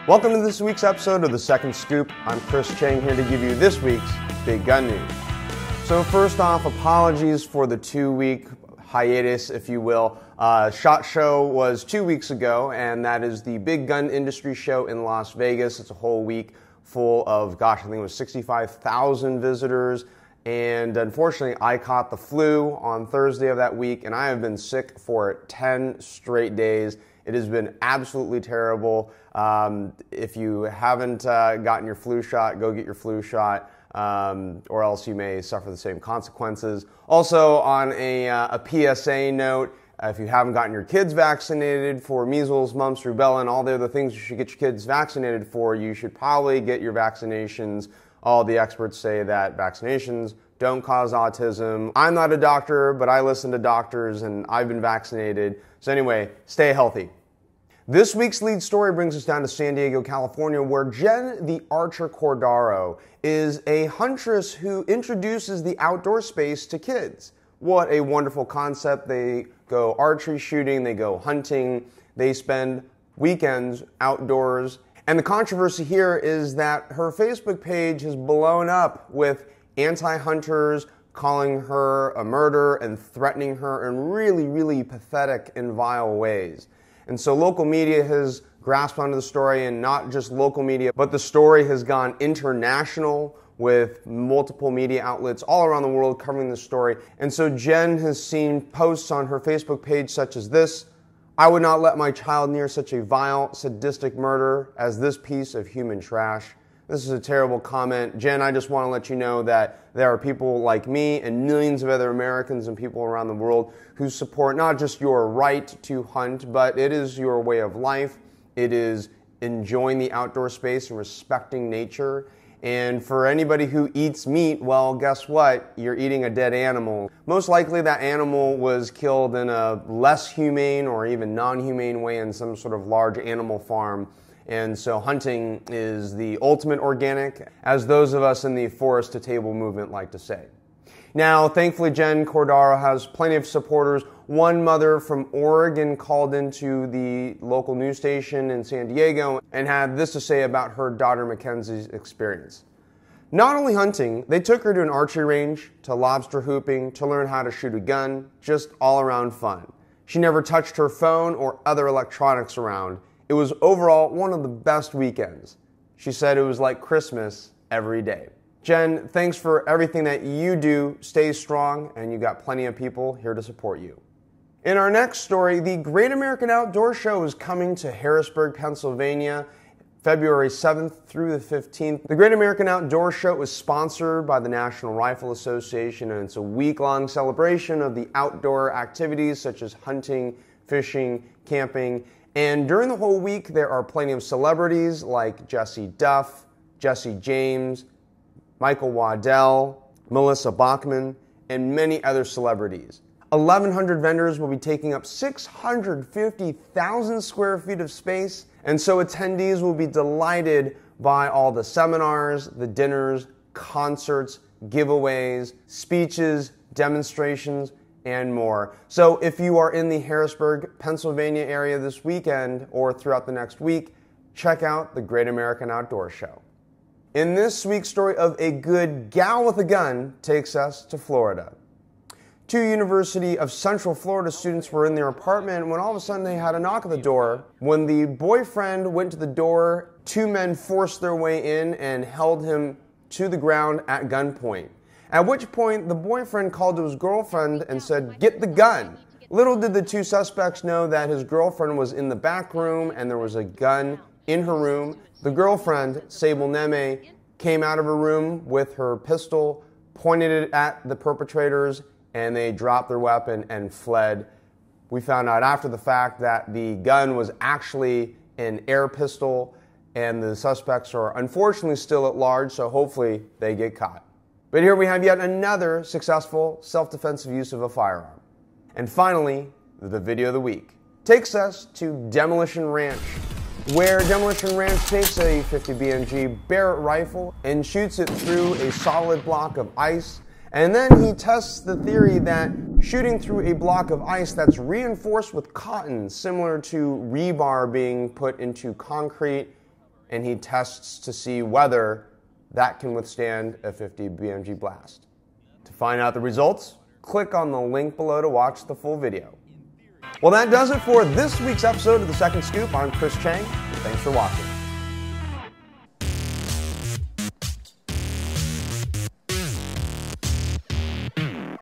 Welcome to this week's episode of The Second Scoop. I'm Cheng here to give you this week's big gun news. So first off, apologies for the 2-week hiatus, if you will. SHOT Show was 2 weeks ago, and that is the big gun industry show in Las Vegas. It's a whole week full of, I think it was 65,000 visitors. And unfortunately, I caught the flu on Thursday of that week, and I have been sick for 10 straight days. It has been absolutely terrible. If you haven't gotten your flu shot, go get your flu shot, or else you may suffer the same consequences. Also, on a PSA note, if you haven't gotten your kids vaccinated for measles, mumps, rubella, and all the other things you should get your kids vaccinated for, you should probably get your vaccinations. All the experts say that vaccinations don't cause autism. I'm not a doctor, but I listen to doctors, and I've been vaccinated. So anyway, stay healthy. This week's lead story brings us down to San Diego, California, where Jen, the archer Cardaro, is a huntress who introduces the outdoor space to kids. What a wonderful concept. They go archery shooting, they go hunting, they spend weekends outdoors. And the controversy here is that her Facebook page has blown up with anti-hunters calling her a murderer and threatening her in really, really pathetic and vile ways. And so local media has grasped onto the story, and not just local media, but the story has gone international with multiple media outlets all around the world covering the story. And so Jen has seen posts on her Facebook page such as this: "I would not let my child near such a vile, sadistic murder as this piece of human trash." This is a terrible comment. Jen, I just want to let you know that there are people like me and millions of other Americans and people around the world who support not just your right to hunt, but it is your way of life. It is enjoying the outdoor space and respecting nature. And for anybody who eats meat, well, guess what? You're eating a dead animal. Most likely that animal was killed in a less humane or even non-humane way in some sort of large animal farm. And so hunting is the ultimate organic, as those of us in the forest to table movement like to say. Now, thankfully, Jen Cardaro has plenty of supporters. One mother from Oregon called into the local news station in San Diego and had this to say about her daughter Mackenzie's experience. "Not only hunting, they took her to an archery range, to lobster hooping, to learn how to shoot a gun, just all around fun. She never touched her phone or other electronics around. It was overall one of the best weekends. She said it was like Christmas every day." Jen, thanks for everything that you do. Stay strong, and you got plenty of people here to support you. In our next story, the Great American Outdoor Show is coming to Harrisburg, Pennsylvania, February 7th through the 15th. The Great American Outdoor Show is sponsored by the National Rifle Association, and it's a week-long celebration of the outdoor activities such as hunting, fishing, camping. And during the whole week, there are plenty of celebrities like Jesse Duff, Jesse James, Michael Waddell, Melissa Bachman, and many other celebrities. 1,100 vendors will be taking up 650,000 square feet of space, and so attendees will be delighted by all the seminars, the dinners, concerts, giveaways, speeches, demonstrations, and more. So if you are in the Harrisburg, Pennsylvania area this weekend or throughout the next week, check out the Great American Outdoor Show. In this week's story of a good gal with a gun takes us to Florida. 2 University of Central Florida students were in their apartment when all of a sudden they had a knock at the door. When the boyfriend went to the door, 2 men forced their way in and held him to the ground at gunpoint. At which point, the boyfriend called to his girlfriend and said, "Get the gun." Little did the 2 suspects know that his girlfriend was in the back room and there was a gun in her room. The girlfriend, Sable Neme, came out of her room with her pistol, pointed it at the perpetrators, and they dropped their weapon and fled. We found out after the fact that the gun was actually an air pistol, and the suspects are unfortunately still at large, so hopefully they get caught. But here we have yet another successful self-defensive use of a firearm. And finally, the video of the week takes us to Demolition Ranch, where Demolition Ranch takes a 50 BMG Barrett rifle and shoots it through a solid block of ice. And then he tests the theory that shooting through a block of ice that's reinforced with cotton, similar to rebar being put into concrete, and he tests to see whether that can withstand a 50 BMG blast. To find out the results, click on the link below to watch the full video. Well, that does it for this week's episode of The Second Scoop. I'm Chris Cheng, and thanks for watching.